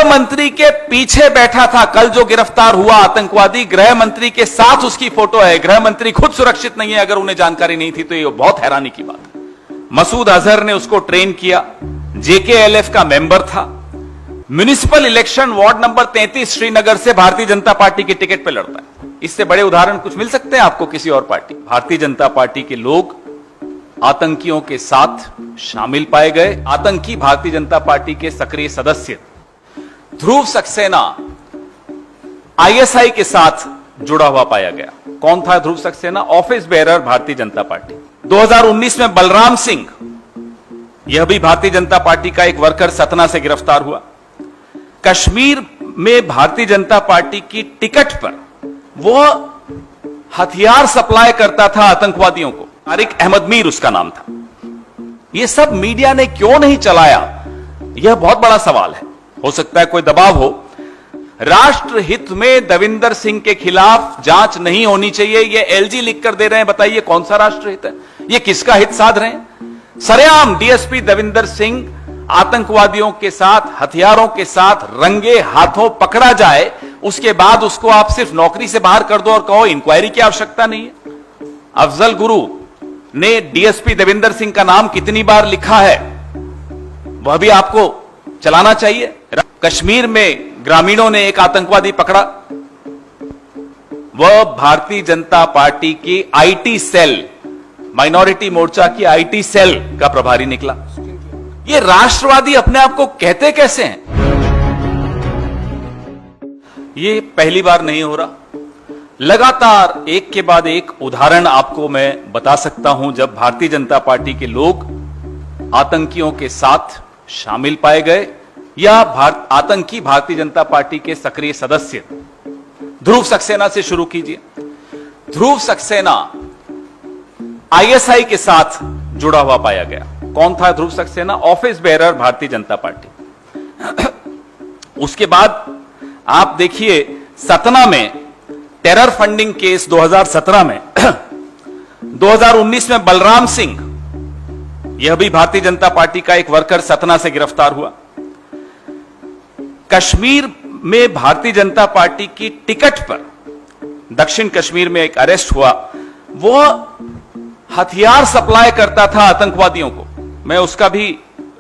मंत्री के पीछे बैठा था। कल जो गिरफ्तार हुआ आतंकवादी, गृह मंत्री के साथ उसकी फोटो है। गृह मंत्री खुद सुरक्षित नहीं है। अगर उन्हें जानकारी नहीं थी तो ये बहुत हैरानी की बात है। मसूद अजहर ने उसको ट्रेन किया, जेकेएलएफ का मेंबर था। Municipal election ward number 33 Srinagar से भारतीय जनता पार्टी की टिकट पे लड़ता है। इससे बड़े उदाहरण कुछ मिल सकते हैं आपको किसी और पार्टी? भारतीय जनता पार्टी के लोग आतंकियों के साथ शामिल पाए गए। आतंकी भारतीय जनता पार्टी के सक्रिय सदस्य ध्रुव सक्सेना आईएसआई के साथ जुड़ा हुआ पाया गया। कौन था ध्रुव Saxena? Office bearer Bharatiya Janata party. 2019 में बलराम सिंह, यह भी भारतीय जनता पार्टी का एक वर्कर, सतना से गिरफ्तार हुआ। कश्मीर में भारतीय जनता पार्टी की टिकट पर वह हथियार सप्लाई करता था आतंकवादियों को। तारिक अहमद मीर उसका नाम था। यह सब मीडिया ने क्यों नहीं चलाया, यह बहुत बड़ा सवाल है। हो सकता है कोई दबाव हो। राष्ट्र हित में दविंदर सिंह के खिलाफ जांच नहीं होनी चाहिए, यह एलजी लिख कर दे रहे हैं। बताइए कौन सा राष्ट्र हित है? यह किसका हित साध रहे हैं? सरेआम डीएसपी दविंदर सिंह आतंकवादियों के साथ, हथियारों के साथ रंगे हाथों पकड़ा जाए, उसके बाद उसको आप सिर्फ नौकरी से बाहर कर दो और कहो इंक्वायरी की आवश्यकता नहीं है। अफजल गुरु ने डीएसपी दविंदर सिंह का नाम कितनी बार लिखा है, वह भी आपको चलाना चाहिए। कश्मीर में ग्रामीणों ने एक आतंकवादी पकड़ा, वह भारतीय जनता पार्टी की आईटी सेल, माइनॉरिटी मोर्चा की आईटी सेल का प्रभारी निकला। ये राष्ट्रवादी अपने आप को कहते कैसे हैं? ये पहली बार नहीं हो रहा। लगातार एक के बाद एक उदाहरण आपको मैं बता सकता हूं जब भारतीय जनता पार्टी के लोग आतंकियों के साथ शामिल पाए गए या आतंकी भारतीय जनता पार्टी के सक्रिय सदस्य। ध्रुव सक्सेना से शुरू कीजिए। ध्रुव सक्सेना आईएसआई के साथ जुड़ा हुआ पाया गया। कौन था ध्रुव Saxena? Office bearer Bharatiya Janata party. उसके बाद आप देखिए सतना में टेरर फंडिंग केस 2017 में 2019 में बलराम सिंह, यह भी भारतीय जनता पार्टी का एक वर्कर, सतना से गिरफ्तार हुआ। कश्मीर में भारतीय जनता पार्टी की टिकट पर दक्षिण कश्मीर में एक अरेस्ट हुआ। वह हथियार सप्लाई करता था आतंकवादियों को। मैं उसका भी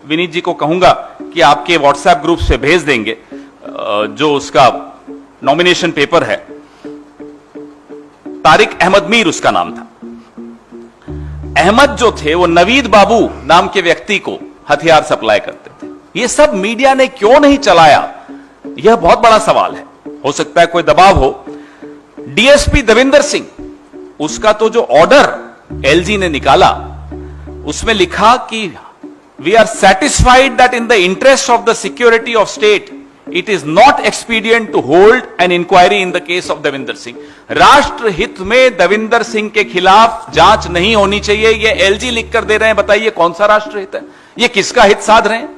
विनीत जी को कहूंगा कि आपके व्हाट्सएप ग्रुप से भेज देंगे जो उसका नॉमिनेशन पेपर है। तारिक अहमद मीर उसका नाम था। अहमद जो थे वो नवीद बाबू नाम के व्यक्ति को हथियार सप्लाई करते थे। ये सब मीडिया ने क्यों नहीं चलाया, यह बहुत बड़ा सवाल है। हो सकता है कोई दबाव हो। डीएसपी दविंदर सिंह, उसका तो जो ऑर्डर एलजी ने निकाला उसमें लिखा कि we are satisfied that in the interest of the security of state it is not expedient to hold an inquiry in the case of Davinder Singh. राष्ट्र हित में दविंदर सिंह के खिलाफ जांच नहीं होनी चाहिए, यह एलजी लिख कर दे रहे हैं। बताइए कौन सा राष्ट्र हित है? यह किसका हित साध रहे हैं?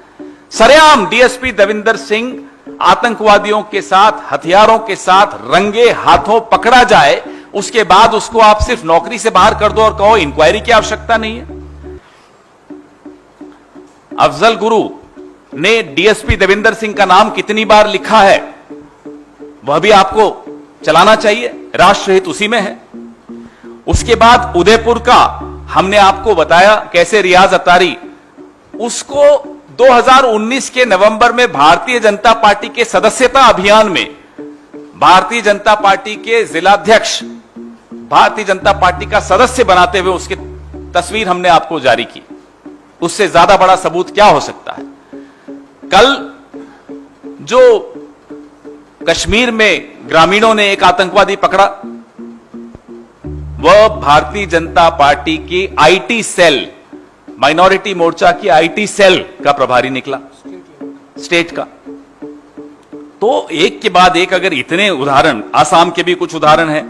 सरेआम डीएसपी दविंदर सिंह आतंकवादियों के साथ, हथियारों के साथ रंगे हाथों पकड़ा जाए, उसके बाद उसको आप सिर्फ नौकरी से बाहर कर दो और कहो इंक्वायरी की आवश्यकता नहीं है। अफजल गुरु ने डीएसपी दविंदर सिंह का नाम कितनी बार लिखा है, वह भी आपको चलाना चाहिए। राष्ट्रहित उसी में है। उसके बाद उदयपुर का हमने आपको बताया कैसे रियाज अतारी, उसको 2019 के नवंबर में भारतीय जनता पार्टी के सदस्यता अभियान में भारतीय जनता पार्टी के जिलाध्यक्ष, भारतीय जनता पार्टी का सदस्य बनाते हुए उसकी तस्वीर हमने आपको जारी की। उससे ज्यादा बड़ा सबूत क्या हो सकता है? कल जो कश्मीर में ग्रामीणों ने एक आतंकवादी पकड़ा, वह भारतीय जनता पार्टी की आईटी सेल, माइनॉरिटी मोर्चा की आईटी सेल का प्रभारी निकला, स्टेट का। तो एक के बाद एक अगर इतने उदाहरण, आसाम के भी कुछ उदाहरण हैं।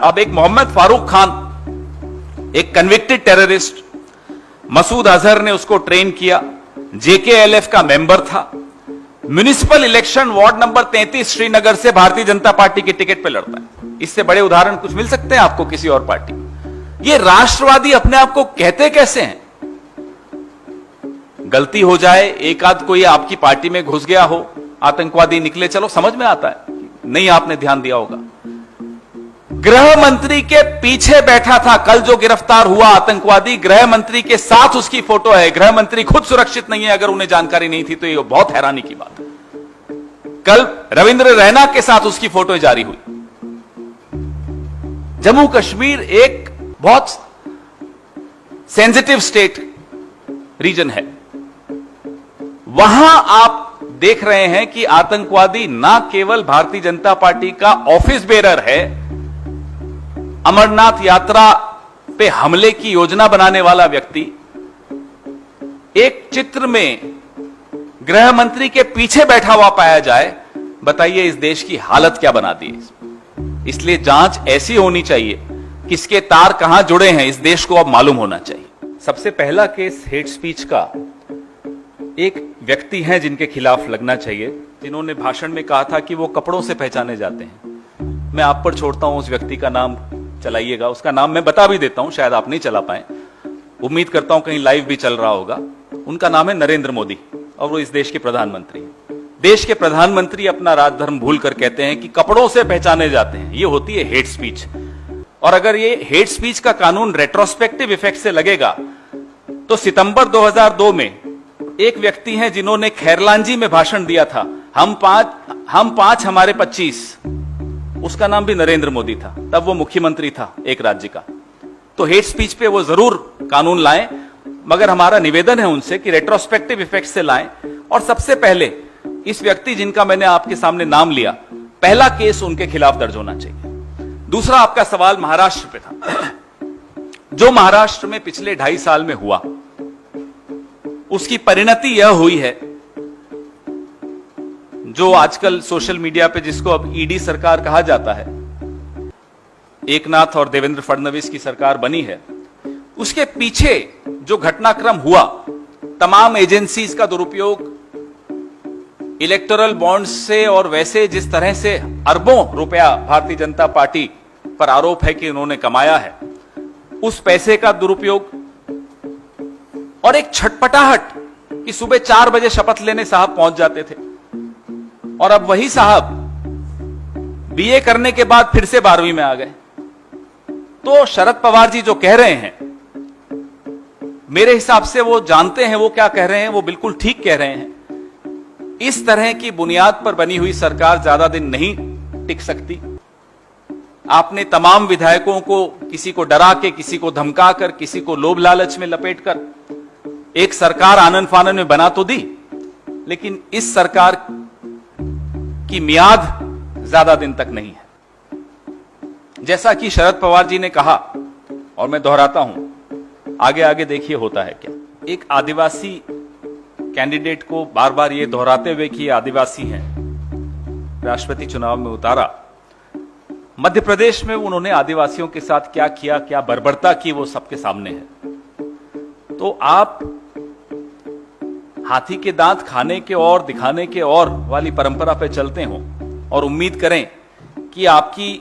अब एक मोहम्मद फारूक खान, एक कन्विक्टेड टेररिस्ट, मसूद अजहर ने उसको ट्रेन किया, जेकेएलएफ का मेंबर था। Municipal election ward number 33 Srinagar से भारतीय जनता पार्टी की टिकट पे लड़ता है। इससे बड़े उदाहरण कुछ मिल सकते हैं आपको किसी और पार्टी? ये राष्ट्रवादी अपने आप को कहते कैसे हैं? गलती हो जाए, एक आध कोई आपकी पार्टी में घुस गया हो, आतंकवादी निकले, चलो समझ में आता है, नहीं आपने ध्यान दिया होगा। गृह मंत्री के पीछे बैठा था कल जो गिरफ्तार हुआ आतंकवादी, गृह मंत्री के साथ उसकी फोटो है। गृह मंत्री खुद सुरक्षित नहीं है, अगर उन्हें जानकारी नहीं थी तो ये बहुत हैरानी की बात है। कल रविंद्र रैना के साथ उसकी फोटो जारी हुई। जम्मू कश्मीर एक बहुत सेंसिटिव स्टेट रीजन है, वहां आप देख रहे हैं कि आतंकवादी ना केवल भारतीय जनता पार्टी का ऑफिस बेरर है, अमरनाथ यात्रा पे हमले की योजना बनाने वाला व्यक्ति एक चित्र में गृह मंत्री के पीछे बैठा हुआ पाया जाए। बताइए इस देश की हालत क्या बना दी। इसलिए जांच ऐसी होनी चाहिए, किसके तार कहां जुड़े हैं इस देश को अब मालूम होना चाहिए। सबसे पहला केस हेट स्पीच का एक व्यक्ति हैं जिनके खिलाफ लगना चाहिए, जिन्होंने भाषण में कहा था कि वो कपड़ों से पहचाने जाते हैं। मैं आप पर छोड़ता हूं, उस व्यक्ति का नाम चलाइएगा। उसका नाम मैं बता भी देता हूं, शायद आप नहीं चला पाए, उम्मीद करता हूं कहीं लाइव भी चल रहा होगा। उनका नाम है नरेंद्र मोदी और वो इस देश के प्रधानमंत्री हैं। देश के प्रधानमंत्री अपना राजधर्म भूल कर कहते हैं कि कपड़ों से पहचाने जाते हैं। ये होती है हेट स्पीच। और अगर ये हेट स्पीच का कानून रेट्रोस्पेक्टिव इफेक्ट से लगेगा तो सितंबर 2002 में एक व्यक्ति हैं जिन्होंने खैरलांजी में भाषण दिया था, हम पांच हमारे 25, उसका नाम भी नरेंद्र मोदी था, तब वो मुख्यमंत्री था एक राज्य का। तो हेट स्पीच पे वो जरूर कानून लाएं, मगर हमारा निवेदन है उनसे कि रेट्रोस्पेक्टिव इफेक्ट से लाएं। और सबसे पहले इस व्यक्ति जिनका मैंने आपके सामने नाम लिया, पहला केस उनके खिलाफ दर्ज होना चाहिए। दूसरा, आपका सवाल महाराष्ट्र पे था। जो महाराष्ट्र में पिछले 2.5 साल में हुआ, उसकी परिणति यह हुई है, जो आजकल सोशल मीडिया पे जिसको अब ईडी सरकार कहा जाता है, एकनाथ और देवेंद्र फडणवीस की सरकार बनी है, उसके पीछे जो घटनाक्रम हुआ, तमाम एजेंसीज का दुरुपयोग, इलेक्टोरल बॉन्ड्स से, और वैसे जिस तरह से अरबों रुपया भारतीय जनता पार्टी पर आरोप है कि उन्होंने कमाया है, उस पैसे का दुरुपयोग, और एक छटपटाहट कि सुबह 4 बजे शपथ लेने साहब पहुंच जाते थे और अब वही साहब बीए करने के बाद फिर से 12वीं में आ गए। तो शरद पवार जी जो कह रहे हैं, मेरे हिसाब से वो जानते हैं वो क्या कह रहे हैं, वो बिल्कुल ठीक कह रहे हैं। इस तरह की बुनियाद पर बनी हुई सरकार ज्यादा दिन नहीं टिक सकती। आपने तमाम विधायकों को, किसी को डरा के, किसी को धमका कर, किसी को लोभ लालच में लपेटकर एक सरकार आनन फानन में बना तो दी, लेकिन इस सरकार की मियाद ज्यादा दिन तक नहीं है। जैसा कि शरद पवार जी ने कहा, और मैं दोहराता हूं, आगे आगे देखिए होता है क्या। एक आदिवासी कैंडिडेट को बार बार ये दोहराते हुए कि ये आदिवासी हैं, राष्ट्रपति चुनाव में उतारा। मध्य प्रदेश में उन्होंने आदिवासियों के साथ क्या किया, क्या बर्बरता की, वो सबके सामने है। तो आप हाथी के दांत खाने के और दिखाने के और वाली परंपरा पे चलते हो और उम्मीद करें कि आपकी,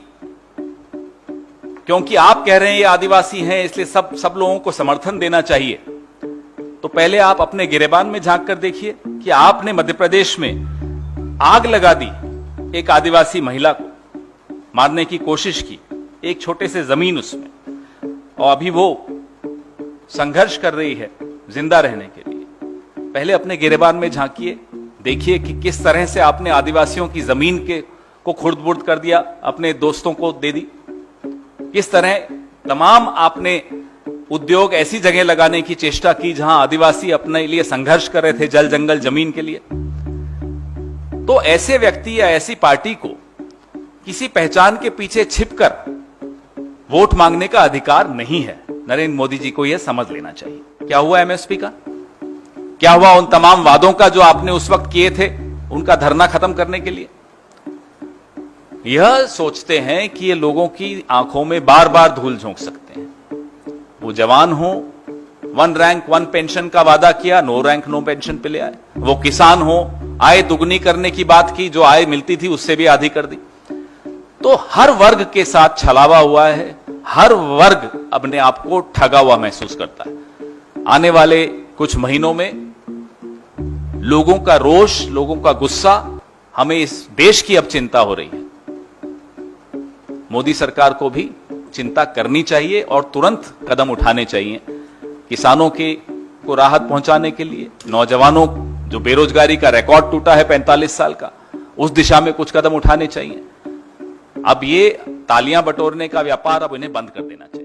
क्योंकि आप कह रहे हैं ये आदिवासी हैं इसलिए सब लोगों को समर्थन देना चाहिए, तो पहले आप अपने गिरेबान में झांक कर देखिए कि आपने मध्य प्रदेश में आग लगा दी, एक आदिवासी महिला को मारने की कोशिश की, एक छोटे से जमीन उसमें, और अभी वो संघर्ष कर रही है जिंदा रहने के लिए। पहले अपने गिरेबान में झांकिए, देखिए कि किस तरह से आपने आदिवासियों की जमीन को खुर्द-बुर्द कर दिया, अपने दोस्तों को दे दी। किस तरह तमाम आपने उद्योग ऐसी जगह लगाने की चेष्टा की जहां आदिवासी अपने लिए संघर्ष कर रहे थे, जल जंगल जमीन के लिए। तो ऐसे व्यक्ति या ऐसी पार्टी को किसी पहचान के पीछे छिपकर वोट मांगने का अधिकार नहीं है। नरेंद्र मोदी जी को यह समझ लेना चाहिए। क्या हुआ एमएसपी का? क्या हुआ उन तमाम वादों का जो आपने उस वक्त किए थे, उनका धरना खत्म करने के लिए? यह सोचते हैं कि ये लोगों की आंखों में बार बार धूल झोंक सकते हैं। वो जवान हो, 1 रैंक 1 पेंशन का वादा किया, 9 रैंक 9 पेंशन पे ले आए। वो किसान हो, आय दुगनी करने की बात की, जो आय मिलती थी उससे भी आधी कर दी। तो हर वर्ग के साथ छलावा हुआ है, हर वर्ग अपने आप को ठगा हुआ महसूस करता है। आने वाले कुछ महीनों में लोगों का रोष, लोगों का गुस्सा हमें इस देश की अब चिंता हो रही है। मोदी सरकार को भी चिंता करनी चाहिए और तुरंत कदम उठाने चाहिए किसानों को राहत पहुंचाने के लिए, नौजवानों जो बेरोजगारी का रिकॉर्ड टूटा है 45 साल का, उस दिशा में कुछ कदम उठाने चाहिए। अब ये तालियां बटोरने का व्यापार अब इन्हें बंद कर देना चाहिए।